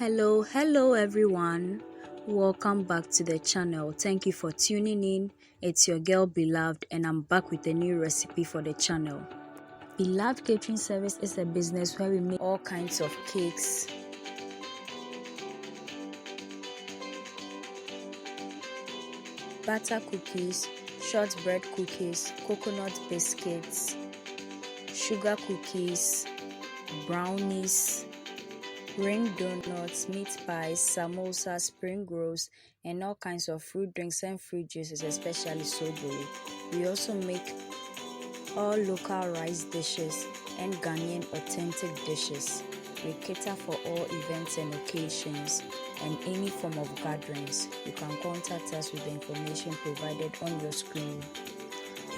Hello everyone. Welcome back to the channel. Thank you for tuning in. It's your girl Beloved and I'm back with a new recipe for the channel. Beloved Catering Service is a business where we make all kinds of cakes, butter cookies, shortbread cookies, coconut biscuits, sugar cookies, brownies, ring donuts, meat pies, samosa, spring rolls, and all kinds of fruit drinks and fruit juices, especially sobori. We also make all local rice dishes and Ghanaian authentic dishes. We cater for all events and occasions and any form of gatherings. You can contact us with the information provided on your screen.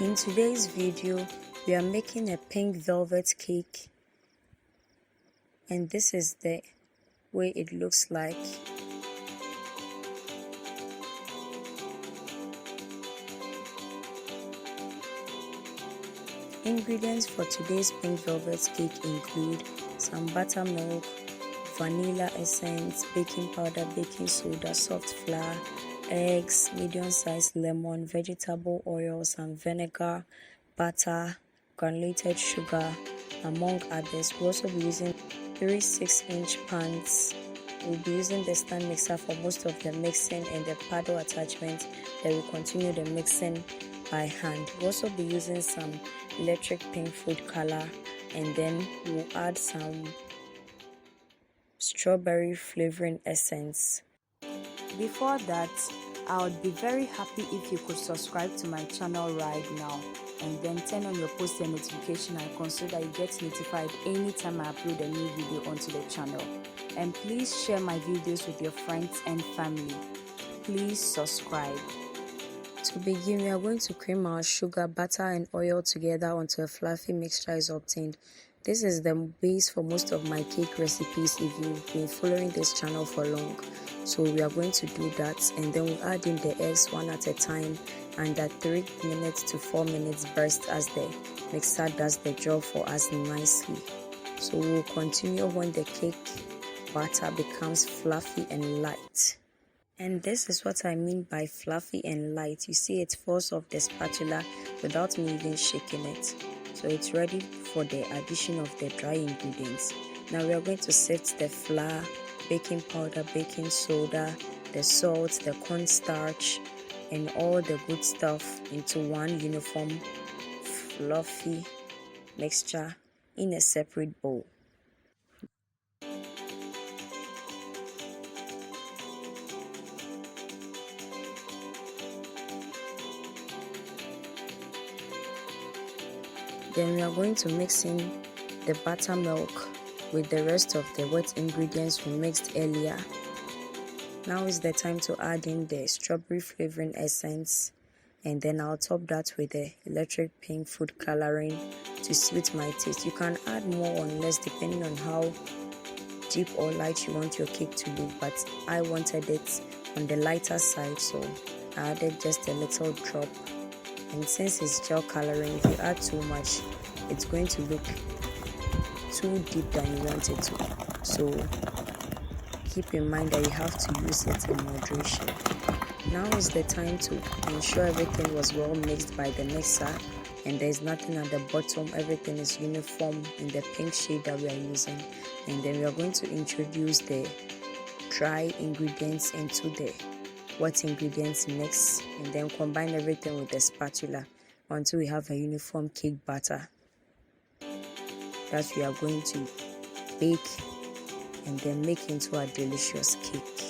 In today's video, we are making a pink velvet cake, and this is the way it looks like. Ingredients for today's pink velvet cake include some buttermilk, vanilla essence, baking powder, baking soda, soft flour, eggs, medium-sized lemon, vegetable oils and vinegar, butter, granulated sugar, among others. We'll also be using 3 6-inch pans. We'll be using the stand mixer for most of the mixing and the paddle attachment. Then we'll continue the mixing by hand. We'll also be using some electric pink food color, and then we'll add some strawberry flavoring essence. Before that, I would be very happy if you could subscribe to my channel right now and then turn on your post and notification icon so that you get notified anytime I upload a new video onto the channel. And please share my videos with your friends and family. Please subscribe. To begin, we are going to cream our sugar, butter and oil together until a fluffy mixture is obtained. This is the base for most of my cake recipes if you've been following this channel for long. So we are going to do that, and then we'll add in the eggs one at a time and at 3 minutes to 4 minutes burst as the mixer does the job for us nicely. So we'll continue when the cake batter becomes fluffy and light. And this is what I mean by fluffy and light. You see it falls off the spatula without me even shaking it. So it's ready for the addition of the dry ingredients. Now we are going to sift the flour, baking powder, baking soda, the salt, the cornstarch, and all the good stuff into one uniform fluffy mixture in a separate bowl. Then we are going to mix in the buttermilk with the rest of the wet ingredients we mixed earlier. Now is the time to add in the strawberry flavoring essence, and then I'll top that with the electric pink food coloring to suit my taste. You can add more or less depending on how deep or light you want your cake to look, but I wanted it on the lighter side, so I added just a little drop. And since it's gel coloring, if you add too much, it's going to look too deep than you want it to. So keep in mind that you have to use it in moderation. Now is the time to ensure everything was well mixed by the mixer and there's nothing at the bottom. Everything is uniform in the pink shade that we are using. And then we are going to introduce the dry ingredients into the wet ingredients mix, and then combine everything with the spatula until we have a uniform cake batter that we are going to bake and then make into a delicious cake.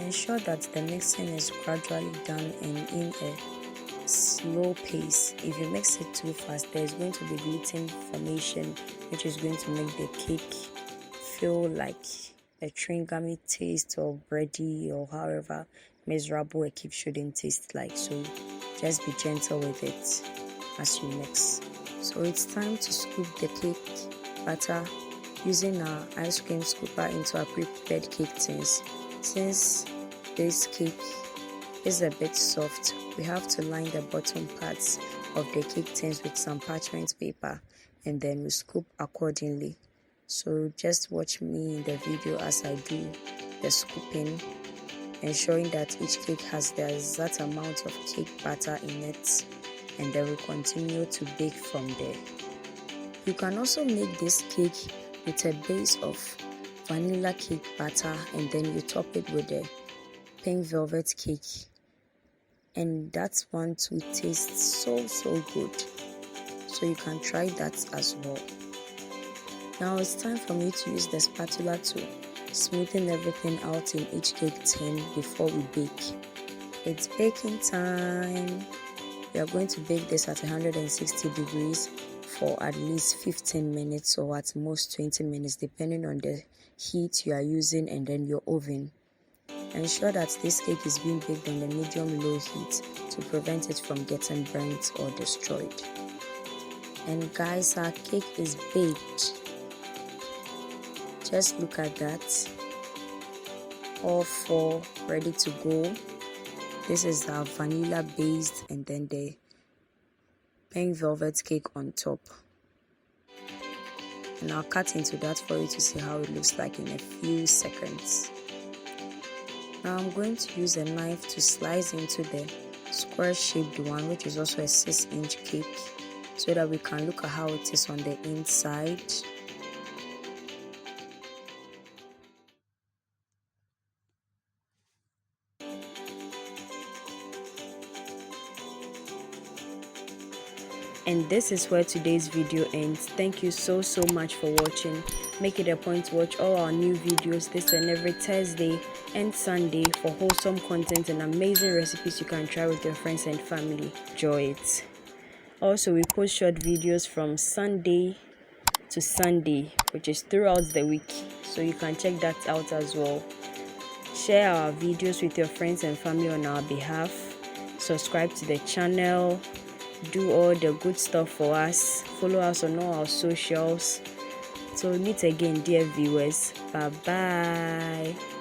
Ensure that the mixing is gradually done and in a slow pace. If you mix it too fast, there is going to be gluten formation, which is going to make the cake feel like a chewing gummy taste or bready or however miserable a cake shouldn't taste like. So just be gentle with it as you mix. So it's time to scoop the cake batter using our ice cream scooper into our prepared cake tins. Since this cake is a bit soft, we have to line the bottom parts of the cake tins with some parchment paper, and then we scoop accordingly. So just watch me in the video as I do the scooping, ensuring that each cake has the exact amount of cake batter in it, and then we'll continue to bake from there. You can also make this cake with a base of vanilla cake batter, and then you top it with the pink velvet cake, and that one too tastes so good. So you can try that as well. Now it's time for me to use the spatula to smoothen everything out in each cake tin before we bake. It's baking time. We are going to bake this at 160 degrees for at least 15 minutes or at most 20 minutes depending on the heat you are using and then your oven. Ensure that this cake is being baked on the medium-low heat to prevent it from getting burnt or destroyed. And guys, our cake is baked. Just look at that. All four ready to go. This is our vanilla based and then the pink velvet cake on top. And I'll cut into that for you to see how it looks like in a few seconds. Now I'm going to use a knife to slice into the square shaped one, which is also a 6-inch cake, so that we can look at how it is on the inside. And this is where today's video ends. Thank you so much for watching. Make it a point to watch all our new videos this and every Thursday and Sunday for wholesome content and amazing recipes you can try with your friends and family. Enjoy it. Also, we post short videos from Sunday to Sunday, which is throughout the week, so you can check that out as well. Share our videos with your friends and family on our behalf. Subscribe to the channel. Do all the good stuff for us. Follow us on all our socials. So meet again, dear viewers. Bye bye.